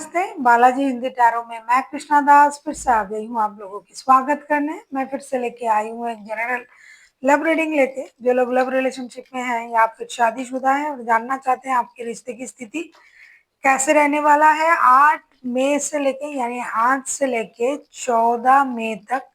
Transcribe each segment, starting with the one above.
नमस्ते, बालाजी हिंदी टैरो में मैं कृष्णा दास फिर से आ गई हूँ आप लोगों की स्वागत करने। मैं फिर से लेके आई हूँ एक जनरल लव रीडिंग लेके। जो लोग लव रिलेशनशिप में हैं या फिर शादीशुदा हैं और जानना चाहते हैं आपके रिश्ते की स्थिति कैसे रहने वाला है 8 मई से लेके यानी आज से लेके 14 मई तक,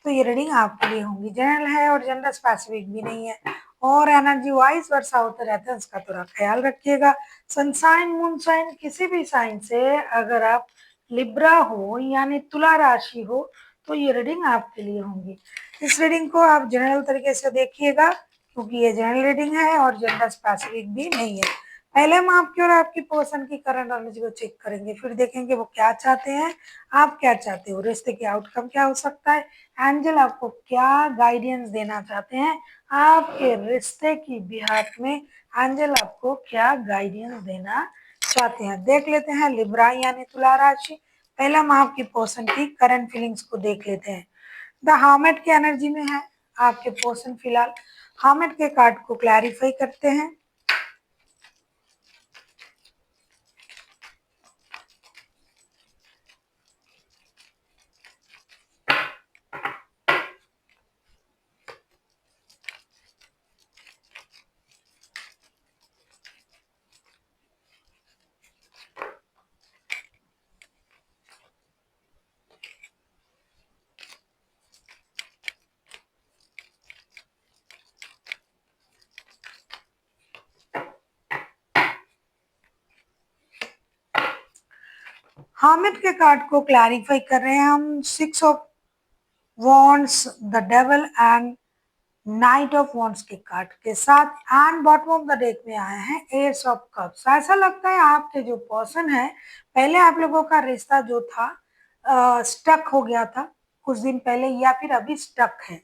तो ये रीडिंग आपके लिए होंगी। जनरल है और जनरल स्पेसिफिक भी नहीं है और एनर्जी वाइज वर्षा होते रहते हैं, उसका थोड़ा ख्याल रखिएगा। सनसाइन मून साइन किसी भी साइन से अगर आप लिब्रा हो यानी तुला राशि हो तो ये रीडिंग आपके लिए होंगी। इस रीडिंग को आप जनरल तरीके से देखिएगा क्योंकि ये जनरल रीडिंग है और जनरल स्पेसिफिक भी नहीं है। पहले हम आपकी और आपकी पर्सन की करंट एनर्जी को चेक करेंगे, फिर देखेंगे वो क्या चाहते हैं, आप क्या चाहते हो, रिश्ते की आउटकम क्या हो सकता है, एंजल आपको क्या गाइडेंस देना चाहते हैं, आपके रिश्ते की बिहाफ में एंजल आपको क्या गाइडेंस देना चाहते हैं। देख लेते हैं लिब्रा यानी तुला राशि। पहले हम आपकी पर्सन की करंट फीलिंग्स को देख लेते हैं। द हार्मेट की एनर्जी में है आपके पर्सन फिलहाल। हार्मेट के कार्ड को क्लैरिफाई करते हैं। हामिद के कार्ड को क्लैरिफाई कर रहे हैं हम। 6 of wands, the devil and night of wands के कार्ड के साथ and bottom of the deck में आए हैं एस ऑफ कप्स। ऐसा लगता है आपके जो पर्सन है, पहले आप लोगों का रिश्ता जो था स्टक हो गया था कुछ दिन पहले या फिर अभी स्टक है।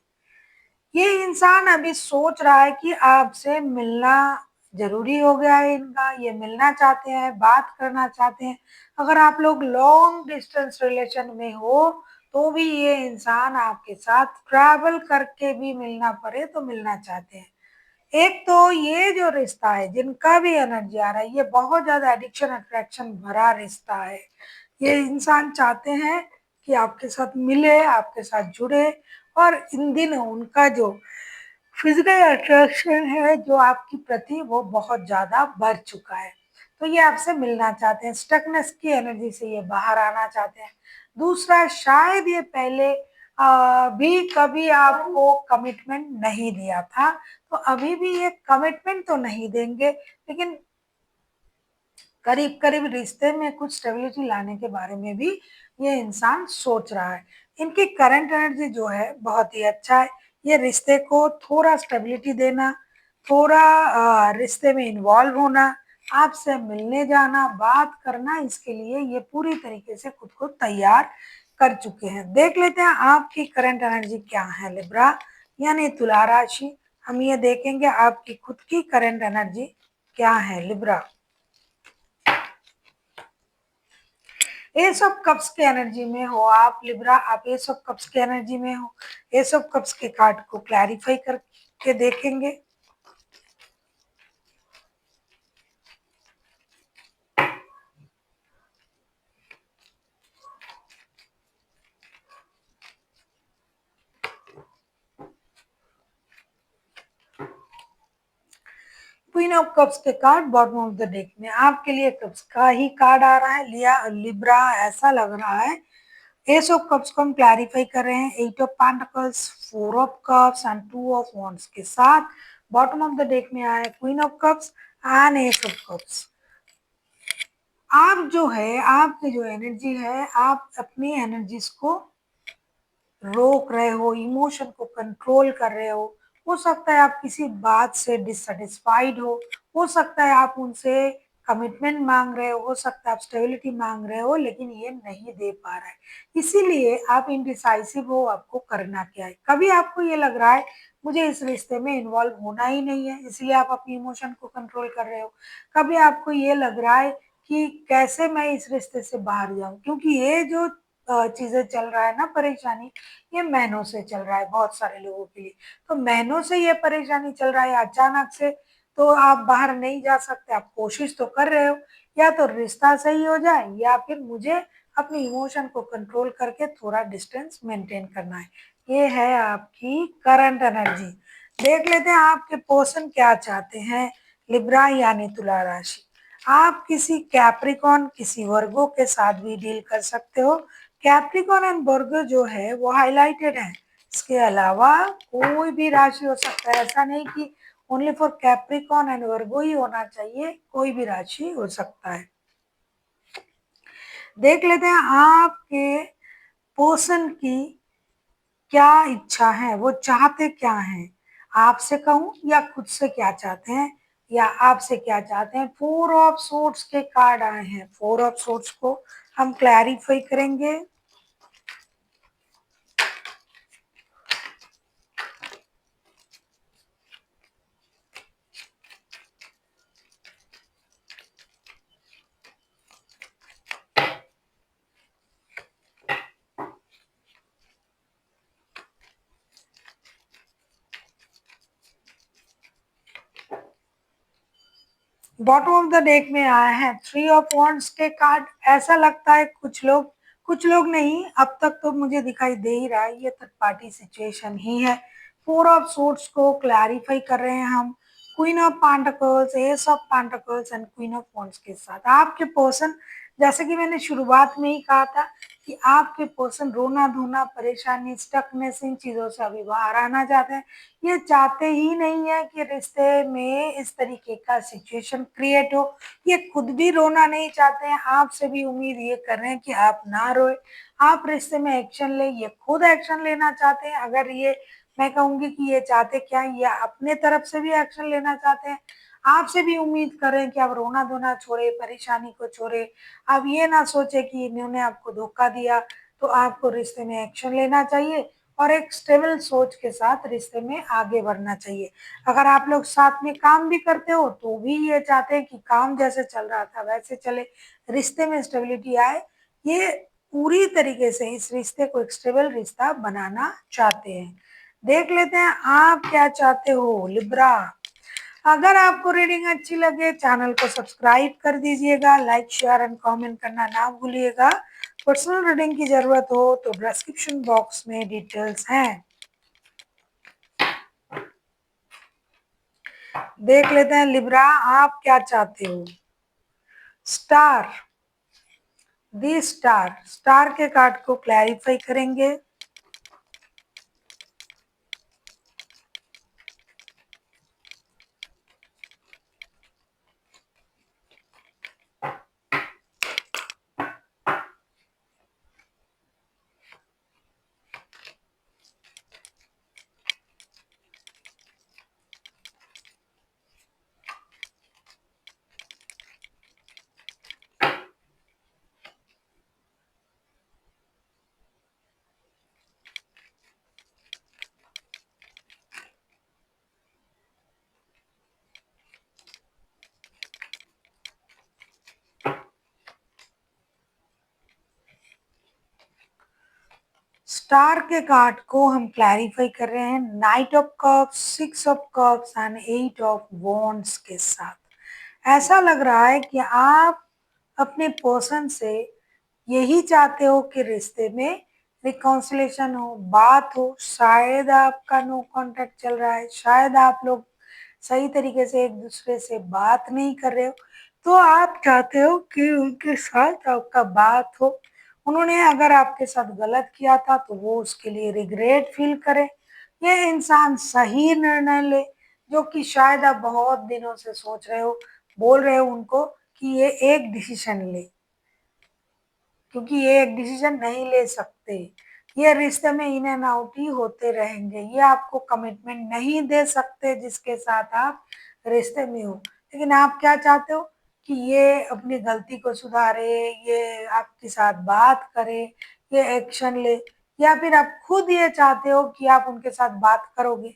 ये इंसान अभी सोच रहा है कि आपसे मिलना जरूरी हो गया है इनका, ये मिलना चाहते हैं, बात करना चाहते हैं। अगर आप लोग लॉन्ग डिस्टेंस रिलेशन में हो तो भी ये इंसान आपके साथ ट्रैवल करके भी मिलना पड़े तो मिलना चाहते हैं। एक तो ये जो रिश्ता है जिनका भी एनर्जी आ रहा है ये बहुत ज्यादा एडिक्शन अट्रैक्शन भरा रिश्ता है। ये इंसान चाहते हैं कि आपके साथ मिले, आपके साथ जुड़े और इन दिनों उनका जो फिजिकल अट्रैक्शन है जो आपकी प्रति वो बहुत ज्यादा बढ़ चुका है। तो ये आपसे मिलना चाहते हैं, स्टकनेस की एनर्जी से ये बाहर आना चाहते हैं। दूसरा, शायद ये पहले भी कभी आपको कमिटमेंट नहीं दिया था तो अभी भी ये कमिटमेंट तो नहीं देंगे, लेकिन करीब करीब रिश्ते में कुछ स्टेबिलिटी लाने के बारे में भी ये इंसान सोच रहा है। इनकी करंट एनर्जी जो है बहुत ही अच्छा है। ये रिश्ते को थोड़ा स्टेबिलिटी देना, थोड़ा रिश्ते में इन्वॉल्व होना, आपसे मिलने जाना, बात करना, इसके लिए ये पूरी तरीके से खुद को तैयार कर चुके हैं। देख लेते हैं आपकी करंट एनर्जी क्या है लिब्रा यानी तुला राशि। हम ये देखेंगे आपकी खुद की करंट एनर्जी क्या है लिब्रा। एस ऑफ कप्स के एनर्जी में हो आप लिब्रा, आप एस ऑफ कप्स के एनर्जी में हो। एस ऑफ कप्स के कार्ड को क्लैरिफाई करके देखेंगे। क्वीन ऑफ कप्स के card bottom of the deck में आपके लिए कप्स का ही कार्ड आ रहा है लिया लिब्रा, ऐसा लग रहा है। एस ऑफ कप्स को हम क्लैरिफाई कर रहे हैं। 8 of pentacles, 4 of cups and 2 of wands के साथ बॉटम ऑफ द डेक में आया queen of cups and S of cups. आप जो है, आपकी जो एनर्जी है, आप अपनी एनर्जीज को रोक रहे हो, इमोशन को कंट्रोल कर रहे हो सकता है आप किसी बात से डिससेटिस्फाइड हो सकता है आप उनसे कमिटमेंट मांग रहे हो सकता है आप स्टेबिलिटी मांग रहे हो, लेकिन ये नहीं दे पा रहा है, इसीलिए आप इनडिसाइसिव हो, आपको करना क्या है। कभी आपको ये लग रहा है मुझे इस रिश्ते में इन्वॉल्व होना ही नहीं है, इसलिए आप अपनी इमोशन को कंट्रोल कर रहे हो। कभी आपको ये लग रहा है कि कैसे मैं इस रिश्ते से बाहर जाऊं, क्योंकि ये जो चीजें चल रहा है ना, परेशानी, ये महीनों से चल रहा है बहुत सारे लोगों के लिए। तो महीनों से ये परेशानी चल रहा है, अचानक से तो आप बाहर नहीं जा सकते, आप कोशिश तो कर रहे हो, या तो रिश्ता सही हो जाए या फिर मुझे अपने इमोशन को कंट्रोल करके थोड़ा डिस्टेंस मेंटेन करना है। ये है आपकी करंट एनर्जी। देख लेते हैं आपके पर्सन क्या चाहते हैं। लिब्रा यानी तुला राशि। आप किसी कैप्रिकॉन किसी वर्गो के साथ भी डील कर सकते हो। कैप्रिकॉन एंड वर्गो जो है वो हाईलाइटेड है। इसके अलावा कोई भी राशि हो सकता है, ऐसा नहीं कि only for Capricorn and Virgo ही होना चाहिए, कोई भी राशि हो सकता है। देख लेते हैं आपके पर्सन की क्या इच्छा है, वो चाहते क्या हैं। आपसे कहूं या खुद से क्या चाहते हैं, या आपसे क्या चाहते हैं। फोर ऑफ सोर्ड्स के कार्ड आए हैं। फोर ऑफ सोर्ड्स को हम क्लैरिफाई करेंगे। बॉटम ऑफ द डेक में आए हैं थ्री ऑफ वॉन्ड्स के कार्ड। ऐसा लगता है कुछ लोग नहीं, अब तक तो मुझे दिखाई दे ही रहा है ये थर्ड पार्टी सिचुएशन ही है। फोर ऑफ सोर्ड्स को क्लैरिफाई कर रहे हैं हम queen of pentacles, S of pentacles and queen of wands के साथ। आपके पर्सन, जैसे कि मैंने शुरुआत में ही कहा था कि आपके पर्सन रोना धोना परेशानी स्टकनेस इन चीजों से अभी बाहर आना चाहते हैं। ये चाहते ही नहीं है कि रिश्ते में इस तरीके का सिचुएशन क्रिएट हो। ये खुद भी रोना नहीं चाहते हैं, आपसे भी उम्मीद ये कर रहे हैं कि आप ना रोए, आप रिश्ते में एक्शन ले। ये खुद एक्शन लेना चाहते हैं। अगर ये मैं कहूंगी कि ये चाहते क्या है, ये अपने तरफ से भी एक्शन लेना चाहते हैं। आपसे भी उम्मीद कर रहे हैं कि आप रोना धोना छोड़े, परेशानी को छोड़े। आप ये ना सोचे कि इन्होंने आपको धोखा दिया, तो आपको रिश्ते में एक्शन लेना चाहिए और एक स्टेबल सोच के साथ रिश्ते में आगे बढ़ना चाहिए। अगर आप लोग साथ में काम भी करते हो तो भी ये चाहते हैं कि काम जैसे चल रहा था वैसे चले, रिश्ते में स्टेबिलिटी आए। ये पूरी तरीके से इस रिश्ते को एक स्टेबल रिश्ता बनाना चाहते हैं। देख लेते हैं आप क्या चाहते हो लिब्रा। अगर आपको रीडिंग अच्छी लगे चैनल को सब्सक्राइब कर दीजिएगा, लाइक शेयर एंड कमेंट करना ना भूलिएगा। पर्सनल रीडिंग की जरूरत हो तो डिस्क्रिप्शन बॉक्स में डिटेल्स हैं। देख लेते हैं लिब्रा आप क्या चाहते हो। स्टार, दी स्टार, स्टार के कार्ड को क्लैरिफाई करेंगे। स्टार के कार्ड को हम क्लैरिफाई कर रहे हैं knight of cups, six of cups and eight of wands के साथ। ऐसा लग रहा है कि आप अपने पर्सन से यही चाहते हो कि रिश्ते में रिकॉन्सिलेशन हो, बात हो। शायद आपका नो कांटेक्ट चल रहा है, शायद आप लोग सही तरीके से एक दूसरे से बात नहीं कर रहे हो, तो आप चाहते हो कि उनके साथ आपका बात हो। उन्होंने अगर आपके साथ गलत किया था तो वो उसके लिए रिग्रेट फील करे, ये इंसान सही निर्णय ले, जो कि शायद आप बहुत दिनों से सोच रहे हो, बोल रहे हो उनको कि ये एक डिसीजन ले, क्योंकि ये एक डिसीजन नहीं ले सकते। ये रिश्ते में इन एंड आउट ही होते रहेंगे। ये आपको कमिटमेंट नहीं दे सकते जिसके साथ आप रिश्ते में हो। लेकिन आप क्या चाहते हो कि ये अपनी गलती को सुधारे, ये आपके साथ बात करे, ये एक्शन ले। या फिर आप खुद ये चाहते हो कि आप उनके साथ बात करोगे,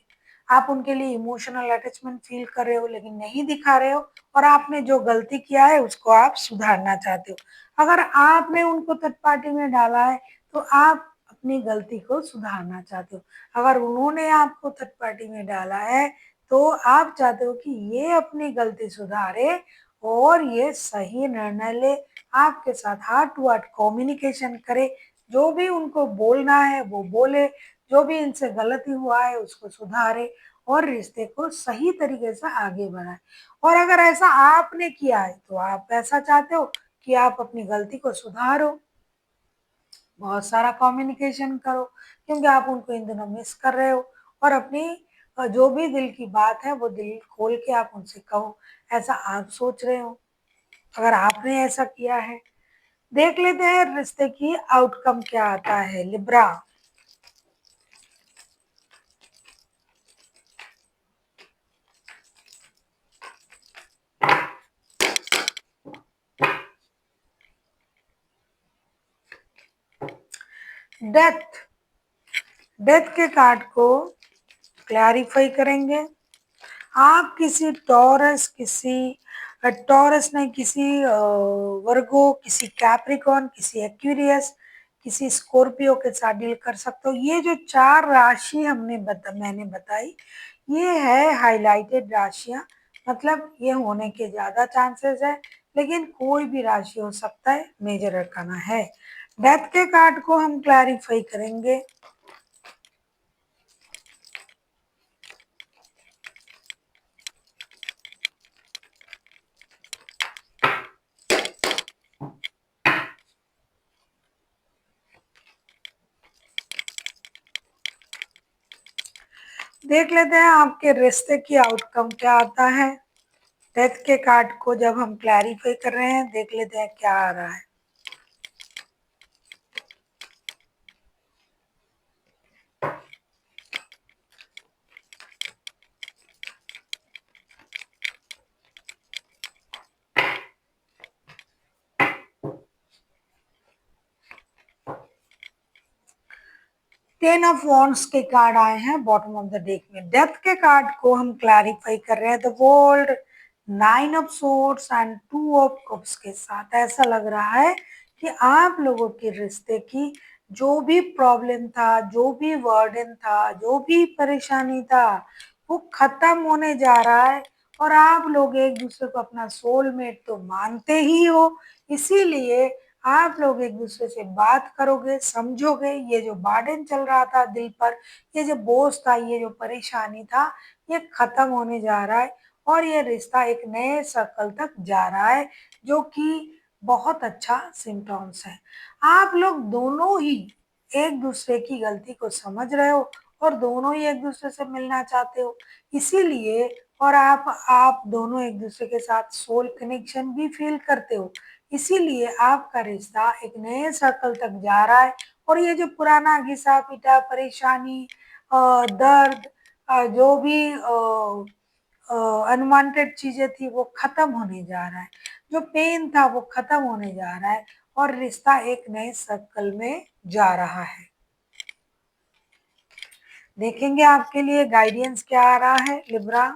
आप उनके लिए इमोशनल अटैचमेंट फील कर रहे हो लेकिन नहीं दिखा रहे हो, और आपने जो गलती किया है उसको आप सुधारना चाहते हो। अगर आपने उनको थर्ड पार्टी में डाला है तो आप अपनी गलती को सुधारना चाहते हो। अगर उन्होंने आपको थर्ड पार्टी में डाला है तो आप चाहते हो कि ये अपनी गलती सुधारे और ये सही निर्णय ले, आपके साथ हार्ट टू हार्ट कम्युनिकेशन करे, जो भी उनको बोलना है वो बोले, जो भी इनसे गलती हुआ है उसको सुधारे और रिश्ते को सही तरीके से आगे बढ़ाए। और अगर ऐसा आपने किया है तो आप ऐसा चाहते हो कि आप अपनी गलती को सुधारो, बहुत सारा कम्युनिकेशन करो, क्योंकि आप उनको इन दिनों मिस कर रहे हो, और अपनी जो भी दिल की बात है वो दिल खोल के आप उनसे कहो, ऐसा आप सोच रहे हो। अगर आपने ऐसा किया है, देख लेते हैं रिश्ते की आउटकम क्या आता है। लिब्रा, डेथ, डेथ के कार्ड को क्लैरिफाई करेंगे। आप किसी टॉरस नहीं, किसी वर्गो, किसी कैप्रिकॉन, किसी एक्वेरियस, किसी स्कॉर्पियो के साथ डील कर सकते हो। ये जो 4 राशि मैंने बताई, ये है हाइलाइटेड राशियां, मतलब ये होने के ज़्यादा चांसेस है, लेकिन कोई भी राशि हो सकता है, मेजर अरकाना है। डेथ के कार्ड को हम क्लैरिफाई करेंगे। देख लेते हैं आपके रिश्ते की आउटकम क्या आता है। डेथ के कार्ड को जब हम क्लैरिफाई कर रहे हैं, देख लेते हैं क्या आ रहा है। टेन ऑफ वॉन्ड्स के कार्ड आए हैं बॉटम ऑफ द डेक में। डेथ के कार्ड को हम क्लैरिफाई कर रहे हैं the world, 9 of swords and 2 of cups के साथ। ऐसा लग रहा है कि आप लोगों के रिश्ते की जो भी प्रॉब्लम था, जो भी वर्डन था, जो भी परेशानी था, वो खत्म होने जा रहा है। और आप लोग एक दूसरे को अपना सोलमेट तो मानते ही हो, इसीलिए आप लोग एक दूसरे से बात करोगे, समझोगे, ये जो बर्डन चल रहा था दिल पर, ये जो बोझ था, ये जो परेशानी था, ये खत्म होने जा रहा है और ये रिश्ता एक नए सर्कल तक जा रहा है, जो कि बहुत अच्छा सिम्टम्स है। आप लोग दोनों ही एक दूसरे की गलती को समझ रहे हो और दोनों ही एक दूसरे से मिलना चाहते हो, इसीलिए, और आप दोनों एक दूसरे के साथ सोल कनेक्शन भी फील करते हो, इसीलिए आपका रिश्ता एक नए सर्कल तक जा रहा है। और ये जो पुराना घिसा पिटा परेशानी, दर्द, जो भी अनवांटेड चीजें थी वो खत्म होने जा रहा है, जो पेन था वो खत्म होने जा रहा है और रिश्ता एक नए सर्कल में जा रहा है। देखेंगे आपके लिए गाइडेंस क्या आ रहा है लिब्रा।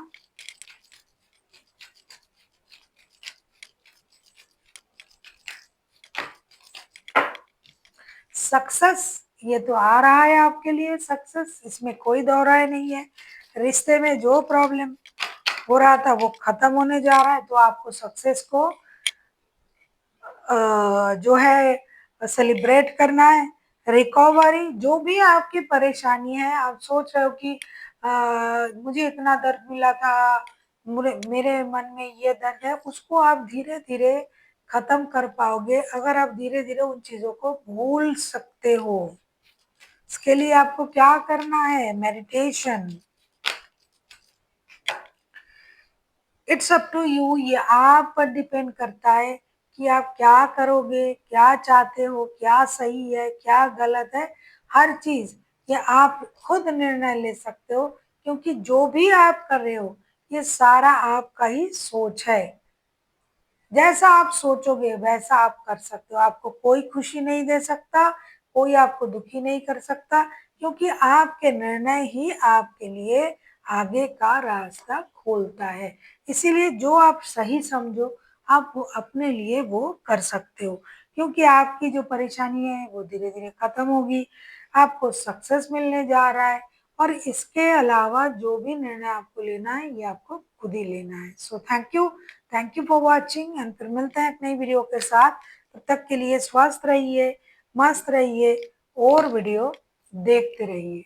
सक्सेस, ये तो आ रहा है आपके लिए सक्सेस, इसमें कोई दो राय नहीं है। रिश्ते में जो प्रॉब्लम हो रहा था वो खत्म होने जा रहा है, तो आपको सक्सेस को जो है सेलिब्रेट करना है। रिकवरी, जो भी आपकी परेशानी है, आप सोच रहे हो कि मुझे इतना दर्द मिला था, मेरे मन में ये दर्द है, उसको आप धीरे धीरे खत्म कर पाओगे अगर आप धीरे धीरे उन चीजों को भूल सकते हो। इसके लिए आपको क्या करना है, meditation. It's up to you, ये आप पर डिपेंड करता है कि आप क्या करोगे, क्या चाहते हो, क्या सही है, क्या गलत है। हर चीज ये आप खुद निर्णय ले सकते हो, क्योंकि जो भी आप कर रहे हो ये सारा आपका ही सोच है। जैसा आप सोचोगे वैसा आप कर सकते हो, आपको कोई खुशी नहीं दे सकता, कोई आपको दुखी नहीं कर सकता, क्योंकि आपके निर्णय ही आपके लिए आगे का रास्ता खोलता है। इसीलिए जो आप सही समझो, आप वो अपने लिए वो कर सकते हो, क्योंकि आपकी जो परेशानी है वो धीरे धीरे खत्म होगी, आपको सक्सेस मिलने जा रहा है। और इसके अलावा जो भी निर्णय आपको लेना है ये आपको खुद ही लेना है। So thank you. Thank you for watching and फिर मिलते हैं एक नई वीडियो के साथ। तब तक के लिए स्वस्थ रहिए, मस्त रहिए और वीडियो देखते रहिए।